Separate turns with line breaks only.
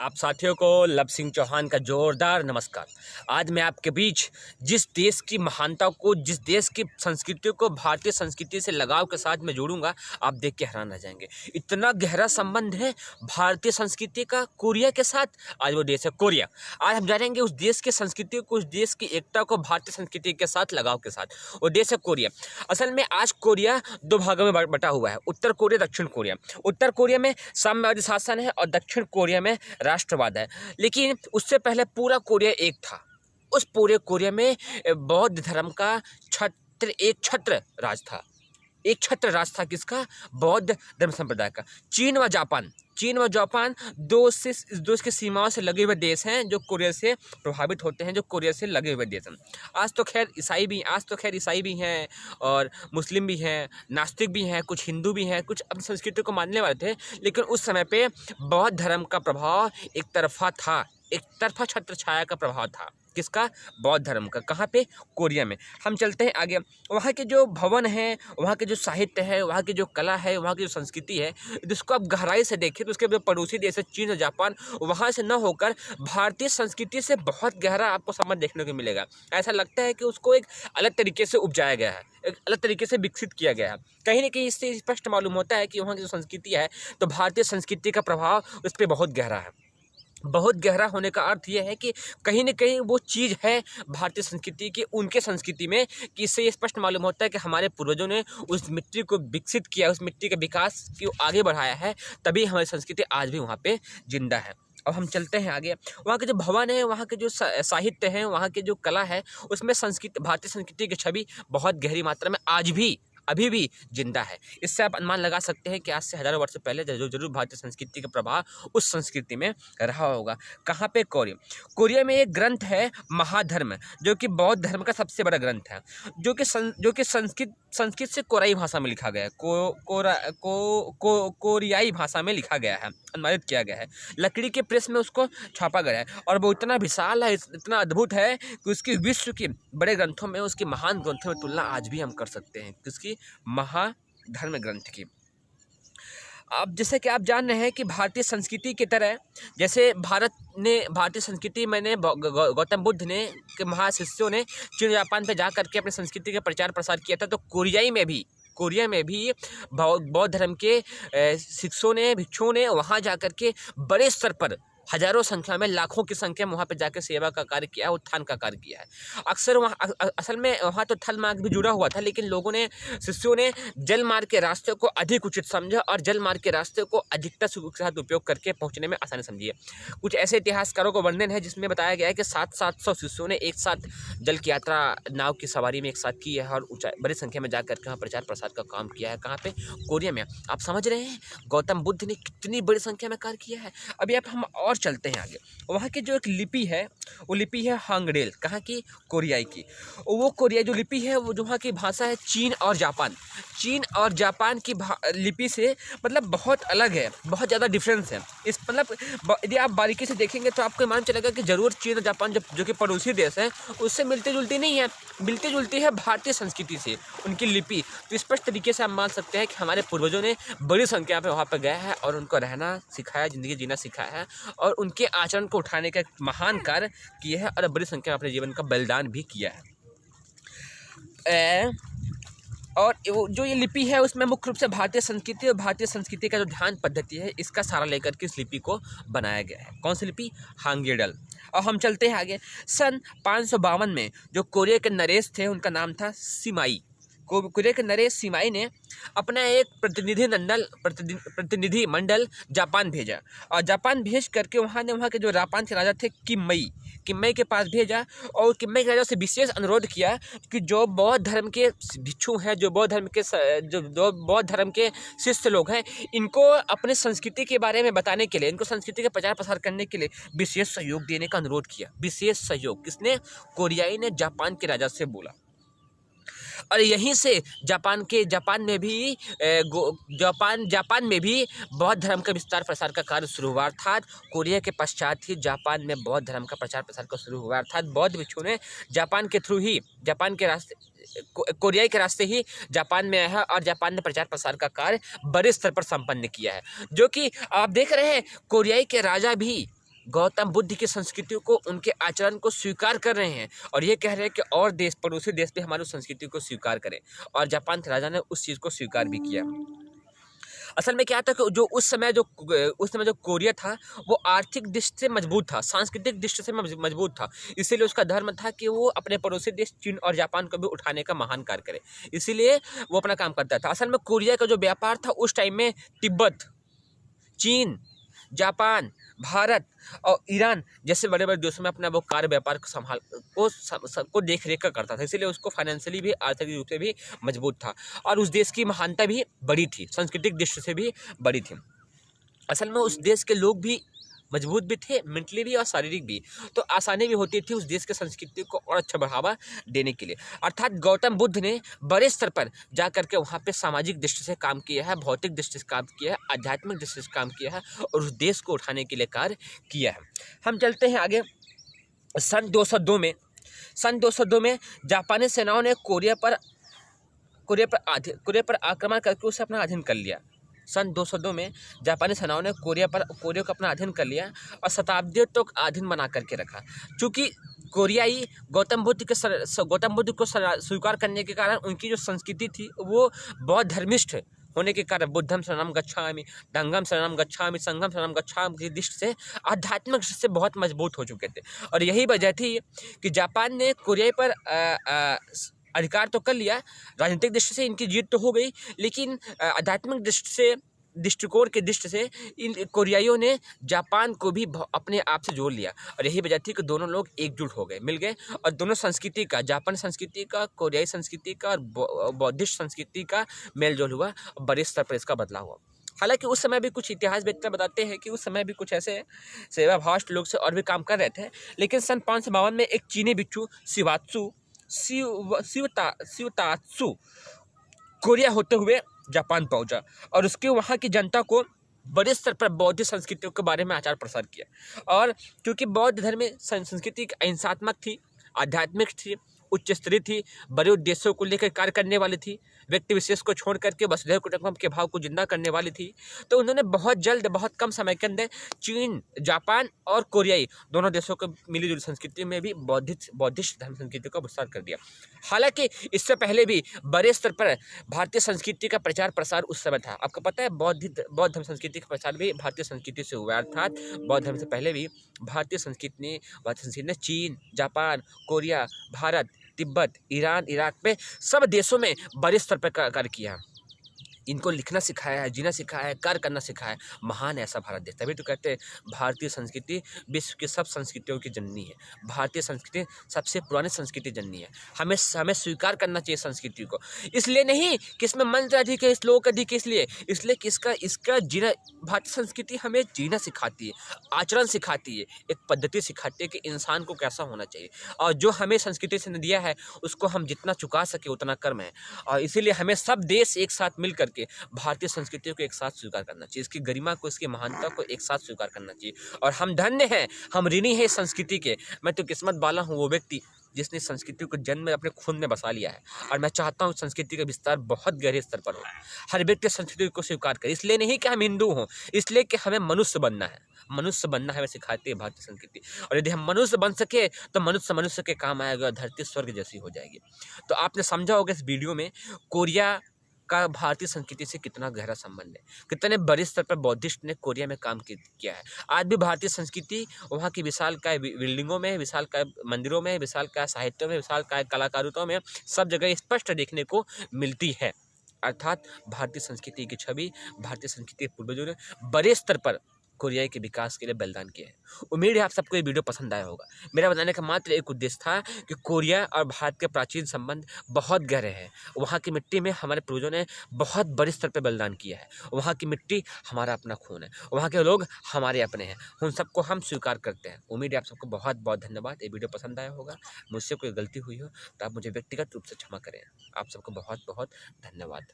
आप साथियों को लव सिंह चौहान का जोरदार नमस्कार। आज मैं आपके बीच जिस देश की महानता को, जिस देश की संस्कृति को भारतीय संस्कृति से लगाव के साथ मैं जोड़ूंगा, आप देख के हैरान रह जाएंगे। इतना गहरा संबंध है भारतीय संस्कृति का कोरिया के साथ। आज वो देश है कोरिया। आज हम जानेंगे उस देश की संस्कृति को, उस देश की एकता को भारतीय संस्कृति के साथ लगाव के साथ। वो देश है कोरिया। असल में आज कोरिया दो भागों में बटा हुआ है, उत्तर कोरिया, दक्षिण कोरिया। उत्तर कोरिया में साम्यवादी शासन है और दक्षिण कोरिया में राष्ट्रवाद है। लेकिन उससे पहले पूरा कोरिया एक था। उस पूरे कोरिया में बौद्ध धर्म का एक छत्र राज था। एक छत्र राज था किसका? बौद्ध धर्म संप्रदाय का। चीन व जापान दो की सीमाओं से लगे हुए देश हैं जो कोरिया से प्रभावित होते हैं, जो कोरिया से लगे हुए देश हैं। आज तो खैर ईसाई भी हैं और मुस्लिम भी हैं, नास्तिक भी हैं, कुछ हिंदू भी हैं, कुछ अपनी संस्कृति को मानने वाले थे। लेकिन उस समय पे बौद्ध धर्म का प्रभाव एक तरफा छत्र छाया का प्रभाव था। किसका? बौद्ध धर्म का। कहाँ पे? कोरिया में। हम चलते हैं आगे। वहाँ के जो भवन हैं, वहाँ के जो साहित्य है, वहाँ की जो कला है, वहाँ की जो संस्कृति है, जिसको आप गहराई से देखें तो उसके जो पड़ोसी देश है चीन और जापान, वहाँ से न होकर भारतीय संस्कृति से बहुत गहरा आपको संबंध देखने को मिलेगा। ऐसा लगता है कि उसको एक अलग तरीके से उपजाया गया है, एक अलग तरीके से विकसित किया गया है। कहीं ना कहीं इससे स्पष्ट मालूम होता है कि वहाँ की जो संस्कृति है, तो भारतीय संस्कृति का प्रभाव उस पर बहुत गहरा है। बहुत गहरा होने का अर्थ यह है कि कहीं न कहीं वो चीज़ है भारतीय संस्कृति की, उनके संस्कृति में, कि इससे ये स्पष्ट मालूम होता है कि हमारे पूर्वजों ने उस मिट्टी को विकसित किया, उस मिट्टी के विकास को आगे बढ़ाया है, तभी हमारी संस्कृति आज भी वहाँ पे जिंदा है। अब हम चलते हैं आगे। वहाँ के जो भवन है, वहाँ के जो साहित्य हैं, वहाँ के जो कला है, उसमें भारतीय संस्कृति की छवि बहुत गहरी मात्रा में अभी भी जिंदा है। इससे आप अनुमान लगा सकते हैं कि आज से हज़ारों वर्ष पहले जरूर भारतीय संस्कृति का प्रभाव उस संस्कृति में रहा होगा। कहाँ पे? कोरिया में एक ग्रंथ है महाधर्म, जो कि बौद्ध धर्म का सबसे बड़ा ग्रंथ है, जो कि संस्कृत से कोरियाई भाषा में लिखा गया है। कोरियाई भाषा में लिखा गया है, अनुवादित किया गया है। लकड़ी के प्रेस में उसको छापा गया है और वो इतना विशाल है, इतना अद्भुत है कि उसकी विश्व के बड़े ग्रंथों में, उसके महान ग्रंथों में तुलना आज भी हम कर सकते हैं। किसकी? महाधर्म ग्रंथ की। अब जैसे कि आप जान रहे हैं कि भारतीय संस्कृति की तरह, जैसे भारतीय संस्कृति मैंने गौतम बुद्ध ने के महाशिष्यों ने चीन जापान पे जा करके अपनी संस्कृति का प्रचार प्रसार किया था, तो कोरिया में भी बौद्ध धर्म के भिक्षुओं ने वहाँ जा करके बड़े स्तर पर हजारों संख्या में, लाखों की संख्या में वहाँ पे जाकर सेवा का कार्य किया है, उत्थान का कार्य किया है। अक्सर वहाँ असल में वहाँ तो थल मार्ग भी जुड़ा हुआ था, लेकिन शिष्यों ने जल मार्ग के रास्ते को अधिक उचित समझा और जल मार्ग के रास्ते को अधिकता के साथ उपयोग करके पहुँचने में आसानी समझी है। कुछ ऐसे इतिहासकारों को वर्णन है जिसमें बताया गया है कि 700 शिष्यों ने एक साथ जल की यात्रा, नाव की सवारी में एक साथ की है और बड़ी संख्या में जाकर के वहाँ प्रचार प्रसार का काम किया है। कहाँ पे? कोरिया में। आप समझ रहे हैं गौतम बुद्ध ने कितनी बड़ी संख्या में कार्य किया है। अभी आप हम और चलते हैं आगे। वहाँ की जो एक लिपि है, वो लिपि है हांगडेल। कहाँ की? कोरियाई की। वो कोरियाई जो लिपि है, वो जो वहाँ की भाषा है चीन और जापान की लिपि से मतलब बहुत अलग है, बहुत ज़्यादा डिफरेंस है। इस मतलब यदि आप बारीकी से देखेंगे तो आपको मालूम चलेगा कि जरूर चीन और जापान जो कि पड़ोसी देश हैं, उससे मिलती जुलती नहीं है, मिलती जुलती है भारतीय संस्कृति से उनकी लिपि। तो स्पष्ट तरीके से हम मान सकते हैं कि हमारे पूर्वजों ने बड़ी संख्या में वहाँ पर गया है और उनको रहना सिखाया, जिंदगी जीना सिखाया है और उनके आचरण को उठाने का एक महान कार्य किया है और बड़ी संख्या में अपने जीवन का बलिदान भी किया है। और जो ये लिपि है, उसमें मुख्य रूप से भारतीय संस्कृति और भारतीय संस्कृति का जो ध्यान पद्धति है, इसका सारा लेकर के इस लिपि को बनाया गया है। कौन सी लिपि? हांगेडल। और हम चलते हैं आगे। सन 552 में जो कोरिया के नरेश थे, उनका नाम था सिमाई। कोरिया के नरेश सिमाई ने अपना एक प्रतिनिधि मंडल जापान भेजा और जापान भेज करके वहाँ के जो जापान के राजा थे किम्मई के पास भेजा और किम्मई के राजा से विशेष अनुरोध किया कि जो बौद्ध धर्म के भिक्षु हैं, जो बौद्ध धर्म के शिष्य लोग हैं, इनको अपने संस्कृति के बारे में बताने के लिए, इनको संस्कृति का प्रचार प्रसार करने के लिए विशेष सहयोग देने का अनुरोध किया। विशेष सहयोग किसने? कोरियाई ने जापान के राजा से बोला। और यहीं से जापान में भी बौद्ध धर्म का विस्तार प्रसार का कार्य शुरू हुआ। अर्थात कोरिया के पश्चात ही जापान में बौद्ध धर्म का प्रचार प्रसार का शुरू हुआ। अर्थात बौद्ध भिक्षु ने कोरिया के रास्ते ही जापान में आया है और जापान ने प्रचार प्रसार का कार्य बड़े स्तर पर संपन्न किया है। जो कि आप देख रहे हैं, कोरियाई के राजा भी गौतम बुद्ध की संस्कृति को, उनके आचरण को स्वीकार कर रहे हैं और ये कह रहे हैं कि और देश, पड़ोसी देश भी हमारी संस्कृति को स्वीकार करें। और जापान के राजा ने उस चीज़ को स्वीकार भी किया। असल में क्या था कि जो उस समय जो कोरिया था वो आर्थिक दृष्टि से मजबूत था, सांस्कृतिक दृष्टि से मजबूत था। इसीलिए उसका धर्म था कि वो अपने पड़ोसी देश चीन और जापान को भी उठाने का महान कार्य करे, इसीलिए वो अपना काम करता था। असल में कोरिया का जो व्यापार था उस टाइम में तिब्बत, चीन, जापान, भारत और ईरान जैसे बड़े बड़े देशों में अपना वो कार्य व्यापार को सबको देख रेख कर करता था, इसीलिए उसको फाइनेंशियली भी, आर्थिक रूप से भी मजबूत था और उस देश की महानता भी बड़ी थी, सांस्कृतिक दृष्टि से भी बड़ी थी। असल में उस देश के लोग भी मजबूत भी थे, मेंटली भी और शारीरिक भी, तो आसानी भी होती थी उस देश की संस्कृति को और अच्छा बढ़ावा देने के लिए। अर्थात गौतम बुद्ध ने बड़े स्तर पर जा करके वहाँ पे सामाजिक दृष्टि से काम किया है, भौतिक दृष्टि से काम किया है, आध्यात्मिक दृष्टि से काम किया है और उस देश को उठाने के लिए कार्य किया है। हम चलते हैं आगे। सन 202 में जापानी सेनाओं ने कोरिया पर आक्रमण करके उसे अपना अधीन कर लिया। सन 202 में जापानी सेनाओं ने कोरिया को अपना अधीन कर लिया और शताब्दियों तक अधीन बना करके रखा। चूँकि कोरियाई गौतम बुद्ध को स्वीकार करने के कारण उनकी जो संस्कृति थी वो बौद्ध धर्मिष्ठ होने के कारण बुद्धम शरणम गच्छामि, धम्मम शरणम गच्छामि, संघम शरणम गच्छामि की दृष्टि से, आध्यात्मिक दृष्टि से बहुत मजबूत हो चुके थे। और यही वजह थी कि जापान ने कोरिया पर अधिकार तो कर लिया, राजनीतिक दृष्टि से इनकी जीत तो हो गई, लेकिन आध्यात्मिक दृष्टिकोण के दृष्टि से इन कोरियाइयों ने जापान को भी अपने आप से जोड़ लिया और यही वजह थी कि दोनों लोग एकजुट हो गए, मिल गए और दोनों संस्कृति का, जापानी संस्कृति का, कोरियाई संस्कृति का और बौद्धिस्ट संस्कृति का मेल जोल हुआ और बड़े स्तर पर इसका बदलाव हुआ। हालांकि उस समय भी कुछ इतिहासवेत्ता बताते हैं कि उस समय भी कुछ ऐसे सेवाभाव लोग से और भी काम कर रहे थे, लेकिन सन 552 में एक चीनी बिच्छू शिवतात्सु कोरिया होते हुए जापान पहुंचा और उसके वहाँ की जनता को बड़े स्तर पर बौद्ध संस्कृतियों के बारे में आचार प्रसार किया। और क्योंकि बौद्ध धर्म में संस्कृति अहिंसात्मक थी, आध्यात्मिक थी, उच्च स्तरीय थी, बड़े उद्देश्यों को लेकर कार्य करने वाली थी, व्यक्ति विशेष को छोड़ करके वसुधैव कुटुंबकम के भाव को जिंदा करने वाली थी, तो उन्होंने बहुत जल्द, बहुत कम समय के अंदर चीन, जापान और कोरियाई दोनों देशों को मिली जुली संस्कृति में भी बौद्धिस्ट धर्म संस्कृति का विस्तार कर दिया। हालांकि इससे पहले भी बड़े स्तर पर भारतीय संस्कृति का प्रचार प्रसार उस समय था। आपको पता है बौद्ध धर्म संस्कृति का प्रचार भी भारतीय संस्कृति से हुआ, अर्थात बौद्ध धर्म से पहले भी भारतीय संस्कृति ने चीन, Japan, Korea, Bharat, Tibet, Iran, Iraq में सब देशों में बड़े स्तर पर कार्य किया। इनको लिखना सिखाया है, जीना सिखाया है, कार्य करना सिखाया है। महान ऐसा भारत देश, तभी तो कहते हैं भारतीय संस्कृति विश्व की सब संस्कृतियों की जननी है। भारतीय संस्कृति सबसे पुरानी संस्कृति जननी है। हमें स्वीकार करना चाहिए संस्कृति को, इसलिए नहीं कि इसमें मंत्र अधिक है, श्लोक अधिक है, इसलिए कि इसका जीना, भारतीय संस्कृति हमें जीना सिखाती है, आचरण सिखाती है, एक पद्धति सिखाती है कि इंसान को कैसा होना चाहिए और जो हमें संस्कृति से दिया है उसको हम जितना चुका सके उतना कर्म है। और इसीलिए हमें सब देश एक साथ मिल करके भारतीय संस्कृति को एक साथ स्वीकार करना चाहिए, इसकी गरिमा को, इसकी महानता को एक साथ स्वीकार करना चाहिए। और हम धन्य हैं, हम ऋणी हैं संस्कृति के। मैं तो किस्मत वाला हूँ वो व्यक्ति जिसने संस्कृति को जन्म में अपने खून में बसा लिया है और मैं चाहता हूँ संस्कृति का विस्तार बहुत गहरे स्तर पर हो, हर व्यक्ति संस्कृति को स्वीकार करे। इसलिए नहीं कि हम हिंदू हों, इसलिए कि हमें मनुष्य बनना है, हमें सिखाती है भारतीय संस्कृति। और यदि हम मनुष्य बन सके तो मनुष्य के काम आएगा और धरती स्वर्ग जैसी हो जाएगी। तो आपने समझा होगा इस वीडियो में कोरिया का भारतीय संस्कृति से कितना गहरा संबंध है, कितने बड़े स्तर पर बौद्धिस्ट ने कोरिया में काम किया है। आज भी भारतीय संस्कृति वहाँ की विशालकाय बिल्डिंगों में, विशालकाय मंदिरों में, विशालकाय साहित्यों में, विशालकाय कलाकारिताओं में सब जगह स्पष्ट देखने को मिलती है। अर्थात भारतीय संस्कृति की छवि, भारतीय संस्कृति के पूर्वजों ने बड़े स्तर पर कोरिया के विकास के लिए बलिदान किया है। उम्मीद है आप सबको ये वीडियो पसंद आया होगा। मेरा बताने का मात्र एक उद्देश्य था कि कोरिया और भारत के प्राचीन संबंध बहुत गहरे हैं। वहाँ की मिट्टी में हमारे पूर्वजों ने बहुत बड़े स्तर पर बलिदान किया है। वहाँ की मिट्टी हमारा अपना खून है, वहाँ के लोग हमारे अपने हैं, उन सबको हम स्वीकार करते हैं। उम्मीद है आप सबको बहुत बहुत धन्यवाद। ये वीडियो पसंद आया होगा। मुझसे कोई गलती हुई हो तो आप मुझे व्यक्तिगत रूप से क्षमा करें। आप सबको बहुत बहुत धन्यवाद।